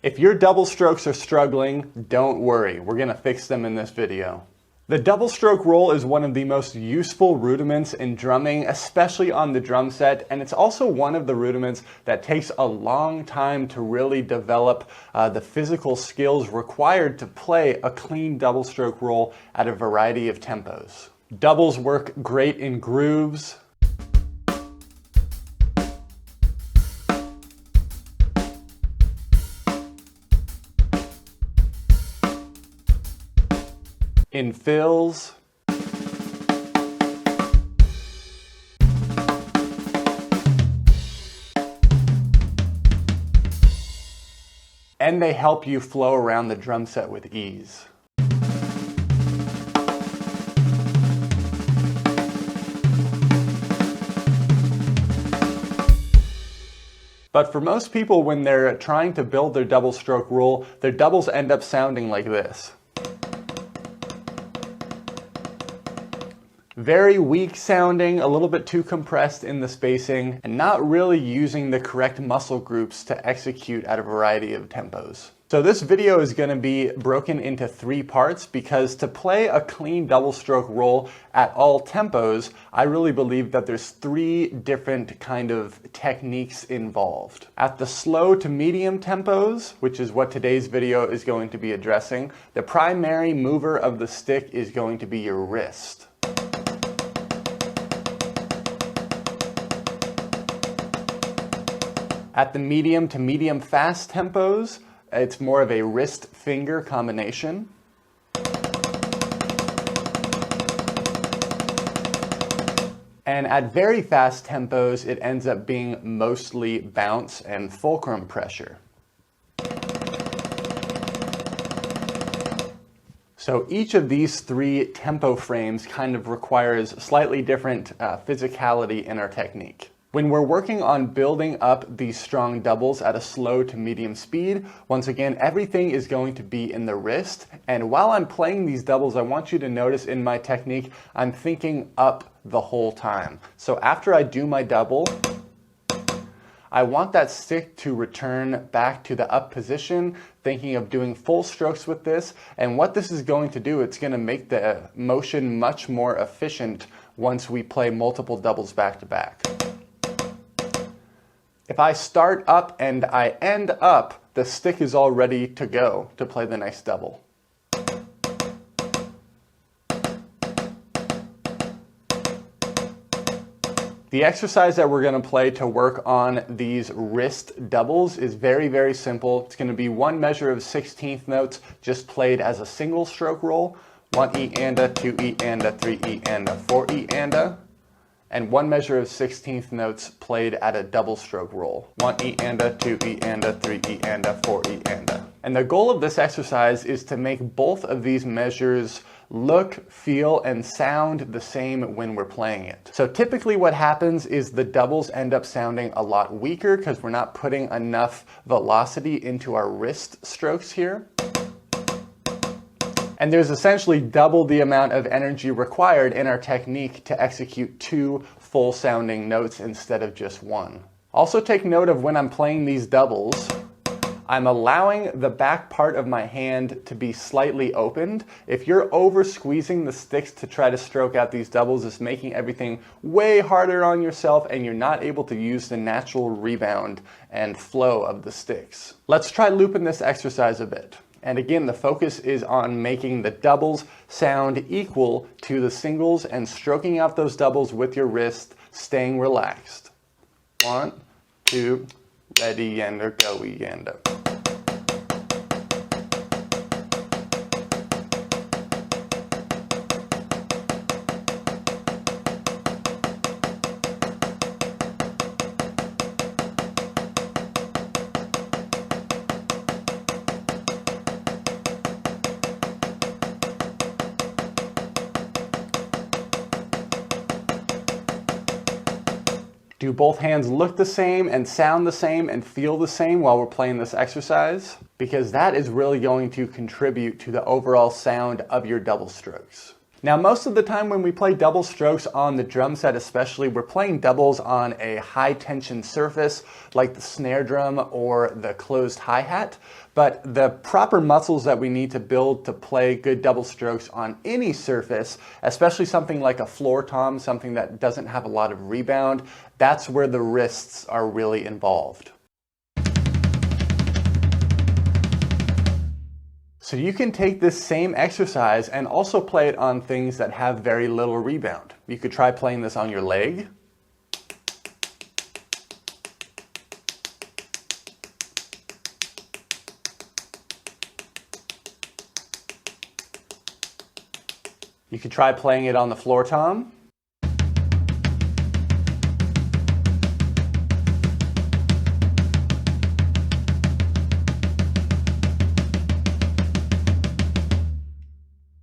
If your double strokes are struggling, don't worry, we're gonna fix them in this video. The double stroke roll is one of the most useful rudiments in drumming, especially on the drum set, and it's also one of the rudiments that takes a long time to really develop the physical skills required to play a clean double stroke roll at a variety of tempos. Doubles work great in grooves, in fills, and they help you flow around the drum set with ease. But for most people, when they're trying to build their double stroke roll, their doubles end up sounding like this. Very weak sounding, a little bit too compressed in the spacing, and not really using the correct muscle groups to execute at a variety of tempos. So this video is going to be broken into 3 parts because to play a clean double stroke roll at all tempos, I really believe that there's 3 different kind of techniques involved. At the slow to medium tempos, which is what today's video is going to be addressing, the primary mover of the stick is going to be your wrist. At the medium to medium fast tempos, it's more of a wrist-finger combination. And at very fast tempos, it ends up being mostly bounce and fulcrum pressure. So each of these 3 tempo frames kind of requires slightly different physicality in our technique. When we're working on building up these strong doubles at a slow to medium speed, once again, everything is going to be in the wrist. And while I'm playing these doubles, I want you to notice in my technique, I'm thinking up the whole time. So after I do my double, I want that stick to return back to the up position, thinking of doing full strokes with this. And what this is going to do, it's going to make the motion much more efficient once we play multiple doubles back to back. If I start up and I end up, the stick is all ready to go to play the next double. The exercise that we're going to play to work on these wrist doubles is very, very simple. It's going to be 1 measure of 16th notes just played as a single stroke roll. 1 E and a, 2 E and a, 3 E and a, 4 E and a. And 1 measure of 16th notes played at a double stroke roll. 1 E and a, 2 E and a, 3 E and a, 4 E and a. And the goal of this exercise is to make both of these measures look, feel, and sound the same when we're playing it. So typically what happens is the doubles end up sounding a lot weaker because we're not putting enough velocity into our wrist strokes here. And there's essentially double the amount of energy required in our technique to execute 2 full sounding notes instead of just 1. Also take note of when I'm playing these doubles, I'm allowing the back part of my hand to be slightly opened. If you're over squeezing the sticks to try to stroke out these doubles, it's making everything way harder on yourself and you're not able to use the natural rebound and flow of the sticks. Let's try looping this exercise a bit. And again, the focus is on making the doubles sound equal to the singles and stroking out those doubles with your wrist, staying relaxed. 1, 2, ready, and go, and up. Do both hands look the same and sound the same and feel the same while we're playing this exercise? Because that is really going to contribute to the overall sound of your double strokes. Now, most of the time when we play double strokes on the drum set especially, we're playing doubles on a high tension surface like the snare drum or the closed hi-hat. But the proper muscles that we need to build to play good double strokes on any surface, especially something like a floor tom, something that doesn't have a lot of rebound, that's where the wrists are really involved. So you can take this same exercise and also play it on things that have very little rebound. You could try playing this on your leg. You could try playing it on the floor tom.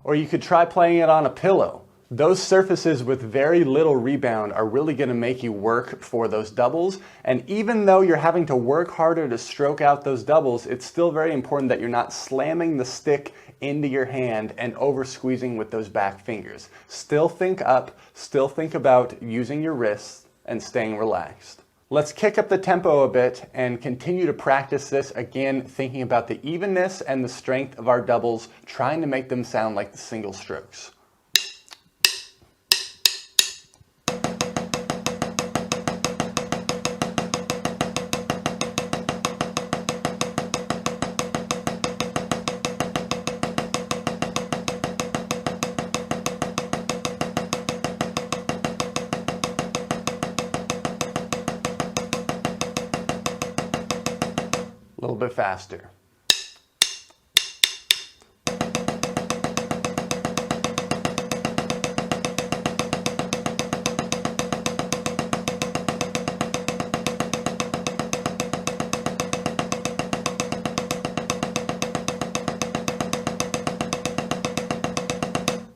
Or you could try playing it on a pillow. Those surfaces with very little rebound are really going to make you work for those doubles. And even though you're having to work harder to stroke out those doubles, it's still very important that you're not slamming the stick into your hand and over squeezing with those back fingers. Still think up, still think about using your wrists and staying relaxed. Let's kick up the tempo a bit and continue to practice this, again thinking about the evenness and the strength of our doubles, trying to make them sound like the single strokes. A little bit faster.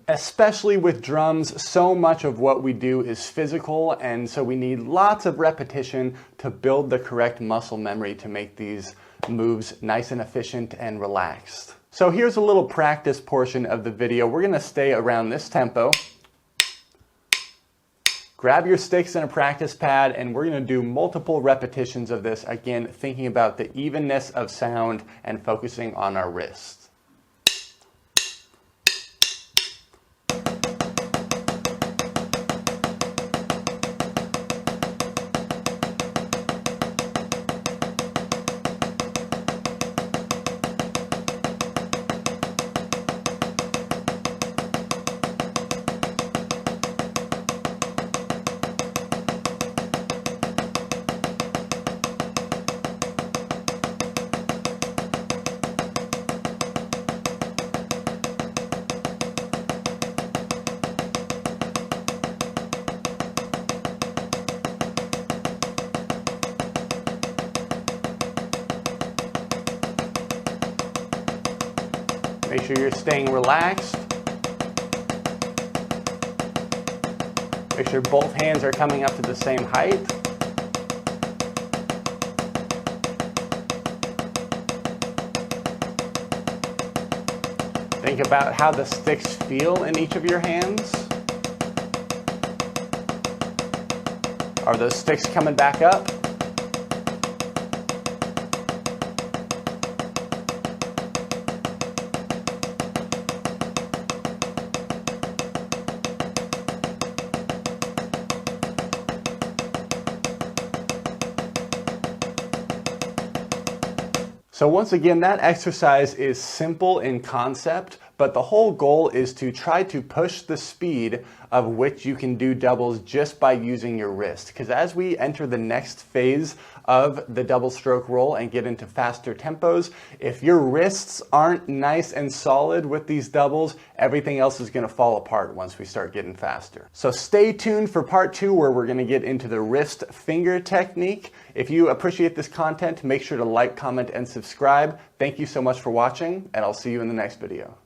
Especially with drums, so much of what we do is physical, and so we need lots of repetition to build the correct muscle memory to make these moves nice and efficient and relaxed. So here's a little practice portion of the video. We're going to stay around this tempo. Grab your sticks and a practice pad, and we're going to do multiple repetitions of this, again thinking about the evenness of sound and focusing on our wrists. Make sure you're staying relaxed. Make sure both hands are coming up to the same height. Think about how the sticks feel in each of your hands. Are those sticks coming back up? So once again, that exercise is simple in concept, but the whole goal is to try to push the speed of which you can do doubles just by using your wrist. Because as we enter the next phase of the double stroke roll and get into faster tempos, if your wrists aren't nice and solid with these doubles, everything else is going to fall apart once we start getting faster. So stay tuned for part 2, where we're going to get into the wrist finger technique. If you appreciate this content, make sure to like, comment, and subscribe. Thank you so much for watching, and I'll see you in the next video.